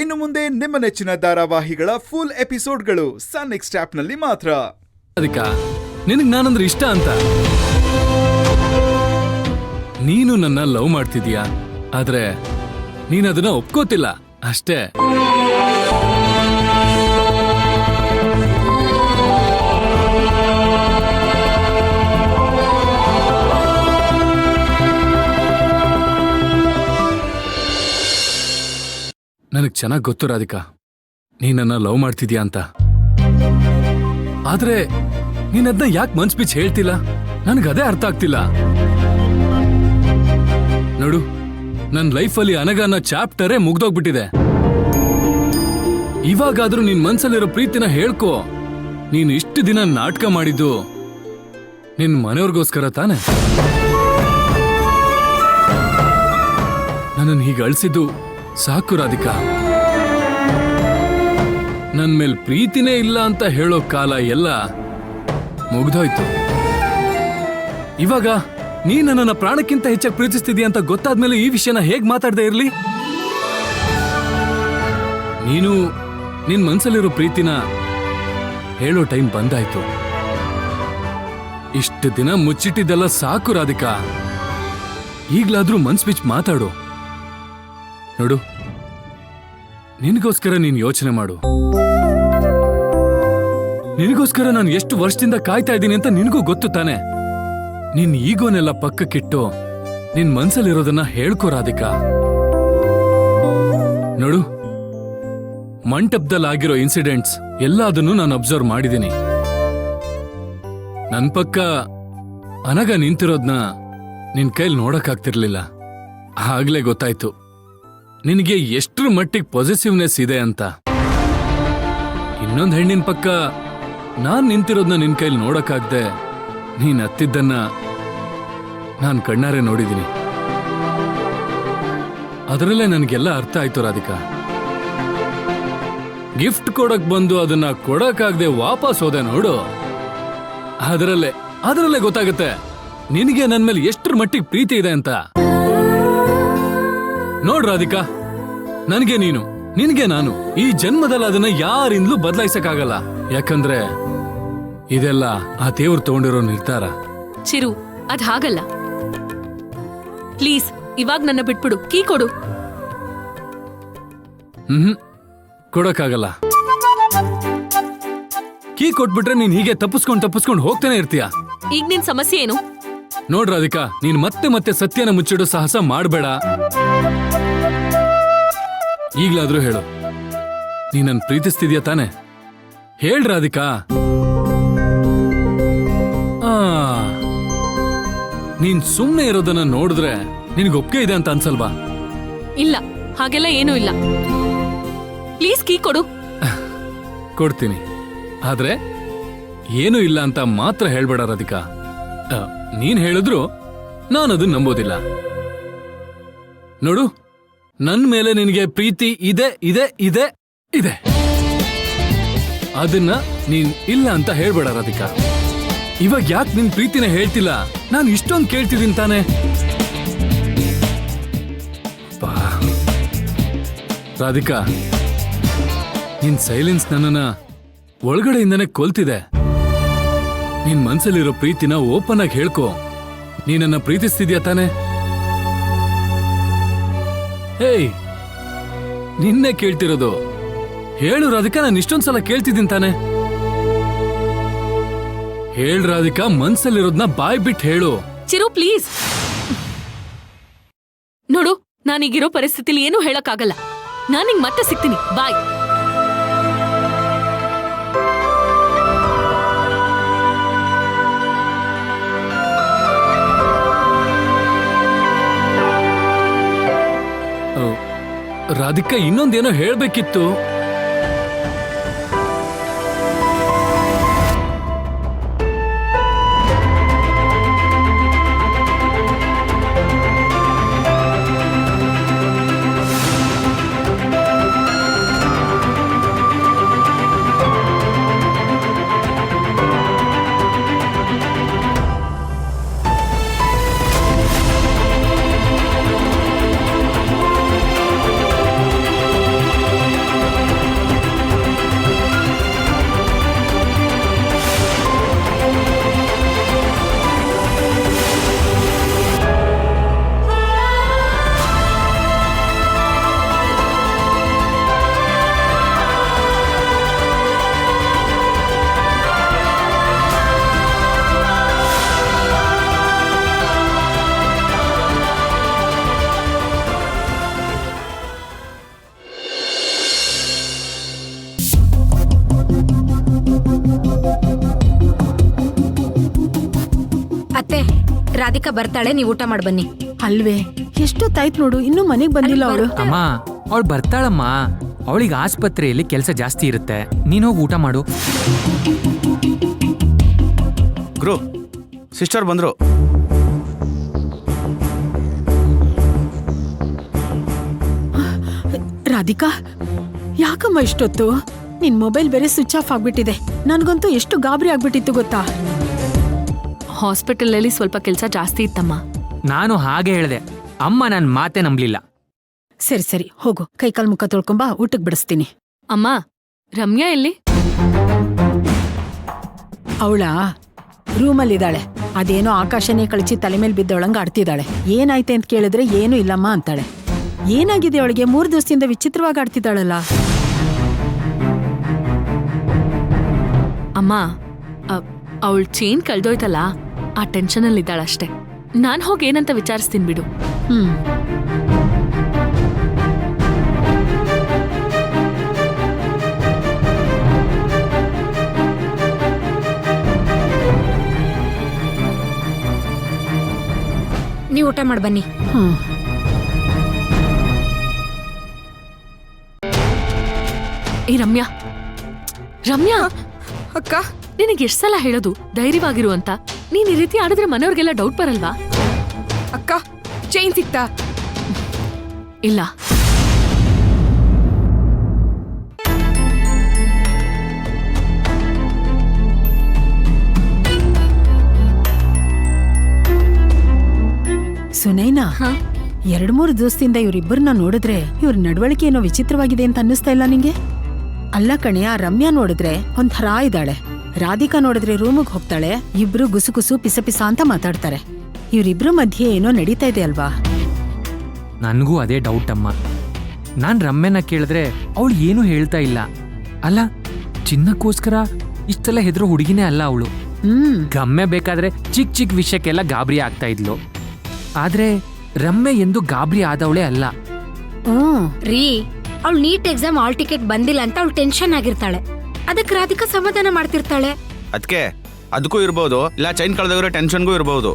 ಇನ್ನು ಮುಂದೆ ನಿಮ್ಮ ನೆಚ್ಚಿನ ಧಾರಾವಾಹಿಗಳ ಫುಲ್ ಎಪಿಸೋಡ್ಗಳು ಸನ್ ನೆಕ್ಸ್ಟ್ ಆಪ್ನಲ್ಲಿ ಮಾತ್ರ. ಅದಕ್ಕ ನಿನಗೆ ನಾನಂದ್ರೆ ಇಷ್ಟ ಅಂತ. ನೀನು ನನ್ನ ಲವ್ ಮಾಡ್ತಿದೀಯಾ, ಆದ್ರೆ ನೀನ್ ಅದನ್ನ ಒಪ್ಕೋತಿಲ್ಲ ಅಷ್ಟೇ. ನನಗ್ ಚೆನ್ನಾಗ್ ಗೊತ್ತು ರಾಧಿಕಾ, ನೀ ನನ್ನ ಲವ್ ಮಾಡ್ತಿದ್ಯಾ ಅಂತ. ಆದ್ರೆ ನೀನದ್ನ ಯಾಕೆ ಮನ್ಸ್ ಬಿಚ್ಚಿ ಹೇಳ್ತಿಲ್ಲ? ನನ್ಗದೇ ಅರ್ಥ ಆಗ್ತಿಲ್ಲ. ನೋಡು, ನನ್ ಲೈಫಲ್ಲಿ ಅನಗ ಅನ್ನೋ ಚಾಪ್ಟರೇ ಮುಗ್ದೋಗ್ಬಿಟ್ಟಿದೆ. ಇವಾಗಾದ್ರೂ ನಿನ್ ಮನ್ಸಲ್ಲಿರೋ ಪ್ರೀತಿನ ಹೇಳ್ಕೋ. ನೀನ್ ಇಷ್ಟು ದಿನ ನಾಟಕ ಮಾಡಿದ್ದು ನಿನ್ ಮನೆಯವ್ರಿಗೋಸ್ಕರ ತಾನೆ? ನನ್ನನ್ನು ಹೀಗೆ ಅಳಿಸಿದ್ದು ಸಾಕು ರಾಧಿಕಾ. ನನ್ ಮೇಲ್ ಪ್ರೀತಿನೇ ಇಲ್ಲ ಅಂತ ಹೇಳೋ ಕಾಲ ಎಲ್ಲ ಮುಗ್ದೋಯ್ತು. ಇವಾಗ ನೀ ನನ್ನನ್ನ ಪ್ರಾಣಕ್ಕಿಂತ ಹೆಚ್ಚಾಗಿ ಪ್ರೀತಿಸ್ತಿದೀಯ ಅಂತ ಗೊತ್ತಾದ್ಮೇಲೆ ಈ ವಿಷಯನ ಹೇಗ್ ಮಾತಾಡದೆ ಇರ್ಲಿ? ನೀನು ನಿನ್ ಮನ್ಸಲ್ಲಿರೋ ಪ್ರೀತಿನ ಹೇಳೋ ಟೈಮ್ ಬಂದಾಯ್ತು. ಇಷ್ಟು ದಿನ ಮುಚ್ಚಿಟ್ಟಿದ್ದೆಲ್ಲ ಸಾಕು ರಾಧಿಕಾ. ಈಗ್ಲಾದ್ರೂ ಮನ್ಸ್ ಬಿಚ್ಚಿ ಮಾತಾಡು. ನೋಡು, ನಿನಗೋಸ್ಕರ ನೀನ್ ಯೋಚನೆ ಮಾಡು. ನಿನಗೋಸ್ಕರ ನಾನು ಎಷ್ಟು ವರ್ಷದಿಂದ ಕಾಯ್ತಾ ಇದ್ದೀನಿ ಅಂತ ನಿನಗೂ ಗೊತ್ತು ತಾನೆ. ನಿನ್ ಈಗೋನೆಲ್ಲ ಪಕ್ಕಕ್ಕಿಟ್ಟು ನಿನ್ ಮನ್ಸಲ್ಲಿರೋದನ್ನ ಹೇಳ್ಕೋ ರಾಧಿಕಾ. ನೋಡು, ಮಂಟಪದಲ್ಲಾಗಿರೋ ಇನ್ಸಿಡೆಂಟ್ಸ್ ಎಲ್ಲದನ್ನು ನಾನು ಅಬ್ಸರ್ವ್ ಮಾಡಿದ್ದೀನಿ. ನನ್ ಪಕ್ಕ ಅನಗ ನಿಂತಿರೋದ್ನ ನಿನ್ ಕೈಲಿ ನೋಡಕ್ಕಾಗ್ತಿರ್ಲಿಲ್ಲ. ಆಗ್ಲೇ ಗೊತ್ತಾಯ್ತು ನಿನಗೆ ಎಷ್ಟ್ರ ಮಟ್ಟಿಗೆ ಪಾಸಿಟಿವ್ನೆಸ್ ಇದೆ ಅಂತ. ಇನ್ನೊಂದ್ ಹೆಣ್ಣಿನ ಪಕ್ಕ ನಾನ್ ನಿಂತಿರೋದ್ನ ನಿನ್ ಕೈಲಿ ನೋಡಕ್ಕಾಗ್ದೆ ನೀನ್ ಹತ್ತಿದ್ದನ್ನ ನಾನ್ ಕಣ್ಣಾರೆ ನೋಡಿದೀನಿ. ಅದರಲ್ಲೇ ನನ್ಗೆಲ್ಲ ಅರ್ಥ ಆಯ್ತು ರಾಧಿಕಾ. ಗಿಫ್ಟ್ ಕೊಡಕ್ ಬಂದು ಅದನ್ನ ಕೊಡಕ್ಕಾಗ್ದೆ ವಾಪಸ್ ಹೋದೆ ನೋಡು. ಅದರಲ್ಲೇ ಗೊತ್ತಾಗುತ್ತೆ ನಿನಗೆ ನನ್ ಮೇಲೆ ಎಷ್ಟ್ರ ಮಟ್ಟಿಗೆ ಪ್ರೀತಿ ಇದೆ ಅಂತ. ನೋಡ್ ರಾಧಿಕಾ, ನನ್ಗೆ ನೀನು, ನಿನ್ಗೆ ನಾನು, ಈ ಜನ್ಮದಲ್ಲಿ ಅದನ್ನ ಯಾರಿಂದಲೂ ಬದಲಾಯಿಸಕ್ಕಾಗಲ್ಲ. ಯಾಕಂದ್ರೆ ಇದೆಲ್ಲ ಆ ದೇವ್ರು ತಗೊಂಡಿರೋ ನಿರ್ಧಾರ. ಚಿರು, ಅದ್ ಹಾಗಲ್ಲ. ಪ್ಲೀಸ್ ಇವಾಗ ನನ್ನ ಬಿಟ್ಬಿಡು. ಕೀ ಕೊಡು. ಕೊಡಕ್ಕಾಗಲ್ಲ. ಕೀ ಕೊಟ್ಬಿಟ್ರೆ ನೀನ್ ಹೀಗೆ ತಪ್ಪಿಸ್ಕೊಂಡ್ ಹೋಗ್ತಾನೆ ಇರ್ತೀಯ. ಈಗ ನಿನ್ ಸಮಸ್ಯೆ ಏನು? ನೋಡ್ ರಾಧಿಕಾ, ನೀನ್ ಮತ್ತೆ ಸತ್ಯನ ಮುಚ್ಚಿಡೋ ಸಾಹಸ ಮಾಡ್ಬೇಡ. ಈಗ್ಲಾದ್ರೂ ಹೇಳು, ನೀ ನನ್ ಪ್ರೀತಿಸ್ತಿದ್ಯಾ ತಾನೆ? ಹೇಳ್ ರಾಧಿಕಾ. ನೀನ್ ಸುಮ್ನೆ ಇರೋದನ್ನ ನೋಡಿದ್ರೆ ನಿನ್ಗೆ ಒಪ್ಪಿಗೆ ಇದೆ ಅಂತ ಅನ್ಸಲ್ವಾ? ಇಲ್ಲ, ಹಾಗೆಲ್ಲ ಏನೂ ಇಲ್ಲ. ಪ್ಲೀಸ್ ಕೀ ಕೊಡು. ಕೊಡ್ತೀನಿ, ಆದ್ರೆ ಏನೂ ಇಲ್ಲ ಅಂತ ಮಾತ್ರ ಹೇಳ್ಬೇಡ ರಾಧಿಕಾ. ನೀನ್ ಹೇಳಿದ್ರು ನಾನದು ನಂಬೋದಿಲ್ಲ. ನೋಡು, ನನ್ ಮೇಲೆ ನಿನಗೆ ಪ್ರೀತಿ ಇದೆ ಇದೆ ಇದೆ ಇದೆ. ಅದನ್ನ ನೀನ್ ಇಲ್ಲ ಅಂತ ಹೇಳ್ಬೇಡ ರಾಧಿಕಾ. ಇವಾಗ ಯಾಕೆ ನಿನ್ ಪ್ರೀತಿನ ಹೇಳ್ತಿಲ್ಲ? ನಾನು ಇಷ್ಟೊಂದು ಕೇಳ್ತಿದ್ದೀನಿ ತಾನೆ. ರಾಧಿಕಾ, ನಿನ್ ಸೈಲೆನ್ಸ್ ನನ್ನನ್ನ ಒಳಗಡೆಯಿಂದನೇ ಕೊಲ್ತಿದೆ. ನಿನ್ ಮನ್ಸಲ್ಲಿರೋ ಪ್ರೀತಿನ ಓಪನ್ ಆಗಿ ಹೇಳ್ಕೊ. ನೀನನ್ನ ಪ್ರೀತಿಸ್ತಿದ್ಯಾ ತಾನೆ? ಹೇಯ್, ನಿನ್ನೆ ಕೇಳ್ತಿರೋದು. ಹೇಳು ರಾಧಿಕಾ, ನಾನು ಇಷ್ಟೊಂದ್ಸಲ ಕೇಳ್ತಿದ್ದೀನಿ ತಾನೆ. ಹೇಳ್ ರಾಧಿಕಾ, ಮನ್ಸಲ್ಲಿರೋದ್ನ ಬಾಯ್ ಬಿಟ್ಟು ಹೇಳು. ಚಿರು ಪ್ಲೀಸ್. ನೋಡು, ನಾನೀಗಿರೋ ಪರಿಸ್ಥಿತಿಲಿ ಏನೂ ಹೇಳಕ್ಕಾಗಲ್ಲ. ನಾನಿಂಗ್ ಮತ್ತೆ ಸಿಗ್ತೀನಿ. ಬಾಯ್. ರಾಧಿಕಾ, ಇನ್ನೊಂದೇನೋ ಹೇಳ್ಬೇಕಿತ್ತು. ಅತ್ತೆ ರಾಧಿಕಾ ಬರ್ತಾಳೆ, ನೀವು ಊಟ ಮಾಡಿ ಬನ್ನಿ. ಅಲ್ವೇ ಎಷ್ಟೊತ್ತಾಯ್ತು ನೋಡು, ಇನ್ನೂ ಮನೆಗ್ ಬಂದಿಲ್ಲ ಅವಳು. ಅಮ್ಮ ಅವಳು ಬರ್ತಾಳಮ್ಮ. ಅವಳಿಗೆ ಆಸ್ಪತ್ರೆಯಲ್ಲಿ ಕೆಲಸ ಜಾಸ್ತಿ ಇರುತ್ತೆ. ನೀನ್ ಹೋಗಿ ಊಟ ಮಾಡು. ಗುರು, ಸಿಸ್ಟರ್ ಬಂದ್ರು. ರಾಧಿಕಾ, ಯಾಕಮ್ಮ ಇಷ್ಟೊತ್ತು? ನಿನ್ ಮೊಬೈಲ್ ಬೇರೆ ಸ್ವಿಚ್ ಆಫ್ ಆಗ್ಬಿಟ್ಟಿದೆ. ನನ್ಗಂತೂ ಎಷ್ಟು ಗಾಬರಿ ಆಗ್ಬಿಟ್ಟಿತ್ತು ಗೊತ್ತಾ. ಹಾಸ್ಪಿಟಲ್ ಅಲ್ಲಿ ಸ್ವಲ್ಪ ಕೆಲಸ ಜಾಸ್ತಿ ಇತ್ತಮ್ಮ. ನಾನು ಹಾಗೆ ಹೇಳ್ದೆ, ಅಮ್ಮ ನನ್ ಮಾತೆ ನಂಬ್ಲಿಲ್ಲ. ಸರಿ ಸರಿ ಹೋಗು, ಕೈಕಾಲ್ ಮುಖ ತೊಳ್ಕೊಂಬಾ, ಊಟಕ್ ಬಿಡಿಸ್ತೀನಿ. ಅಮ್ಮ, ರಮ್ಯಾ ಎಲ್ಲಿ? ಅವಳ ರೂಮಲ್ಲಿದ್ದಾಳೆ. ಅದೇನೋ ಆಕಾಶನೇ ಕಳಿಸಿ ತಲೆ ಮೇಲೆ ಬಿದ್ದವಳಂಗ ಆಡ್ತಿದ್ದಾಳೆ. ಏನಾಯ್ತೆ ಅಂತ ಕೇಳಿದ್ರೆ ಏನೂ ಇಲ್ಲಮ್ಮ ಅಂತಾಳೆ. ಏನಾಗಿದೆ ಅವಳಿಗೆ? 3 ದಿವಸದಿಂದ ವಿಚಿತ್ರವಾಗಿ ಆಡ್ತಿದ್ದಾಳಲ್ಲ. ಅಮ್ಮ, ಅವಳ ಚೇನ್ ಕಳ್ದೋಯ್ತಲ್ಲ, ಆ ಟೆನ್ಷನ್ ಅಲ್ಲಿ ಇದ್ದಾಳಷ್ಟೇ. ನಾನ್ ಹೋಗಿ ಏನಂತ ವಿಚಾರಿಸ್ತೀನಿ ಬಿಡು. ನೀವು ಊಟ ಮಾಡಿ ಬನ್ನಿ. ಏ ರಮ್ಯಾ, ರಮ್ಯಾ ಅಕ್ಕ, ನಿನಗೆ ಎಷ್ಟ್ ಸಲ ಹೇಳೋದು ಧೈರ್ಯವಾಗಿರು ಅಂತ? ನೀನ್ ಈ ರೀತಿ ಆಡಿದ್ರೆ ಮನೆಯವ್ರಿಗೆಲ್ಲ ಡೌಟ್ ಬರಲ್ವಾ? ಅಕ್ಕ, ಚೈನ್ ಸಿಕ್ತಾ? ಇಲ್ಲ. ಸುನೈನಾ, 2-3 ದಿವಸದಿಂದ ಇವ್ರಿಬ್ಬರನ್ನ ನೋಡಿದ್ರೆ ಇವ್ರ ನಡವಳಿಕೆ ಏನೋ ವಿಚಿತ್ರವಾಗಿದೆ ಅಂತ ಅನ್ನಿಸ್ತಾ ಇಲ್ಲ ನಿಂಗೆ? ಅಲ್ಲ ಕಣೆ, ಆ ರಮ್ಯಾ ನೋಡಿದ್ರೆ ಒಂಥರ ಇದ್ದಾಳೆ. ರಾಧಿಕಾ ನೋಡಿದ್ರೆ ರೂಮಿಗೆ ಹೋಗ್ತಾಳೆ. ಇಬ್ರು ಗುಸುಗುಸು ಪಿಸ ಅಂತ ಮಾತಾಡ್ತಾರೆ. ಇವ್ರಿಬ್ರು ಮಧ್ಯೆ ಏನೋ ನಡೀತಾ ಇದೆ ಅಲ್ವಾ? ನನ್ಗೂ ಅದೇ ಡೌಟ್ ಅಮ್ಮ. ನಾನ್ ರಮ್ಯನ ಕೇಳಿದ್ರೆ ಅವಳು ಏನೂ ಹೇಳ್ತಾ ಇಲ್ಲ. ಅಲ್ಲ, ಚಿನ್ನಕ್ಕೋಸ್ಕರ ಇಷ್ಟೆಲ್ಲ ಹೆದರೋ ಹುಡುಗಿನೇ ಅಲ್ಲ ಅವಳು. ರಮ್ಯ ಬೇಕಾದ್ರೆ ಚಿಕ್ಕ ಚಿಕ್ಕ ವಿಷಯಕ್ಕೆಲ್ಲ ಗಾಬರಿ ಆಗ್ತಾ ಇದ್ಲು. ಆದ್ರೆ ರಮ್ಯ ಎಂದು ಗಾಬರಿ ಆದವಳೇ ಅಲ್ಲ. ರೀ, ಅವಳು ನೀಟ್ ಎಕ್ಸಾಮ್ ಆಲ್ ಟಿಕೆಟ್ ಬಂದಿಲ್ಲ ಅಂತ ಅವಳು ಟೆನ್ಷನ್ ಆಗಿರ್ತಾಳೆ. ಅದಕ್ಕೆ ರಾಧಿಕಾ ಸಮಾಧಾನ ಮಾಡ್ತಿರ್ತಾಳೆ. ಅದಕ್ಕೆ ಅದಕ್ಕೂ ಇರ್ಬೋದು, ಇಲ್ಲ ಚೈನ್ ಕಳೆದವ್ರೆ ಟೆನ್ಷನ್ಗೂ ಇರ್ಬೋದು.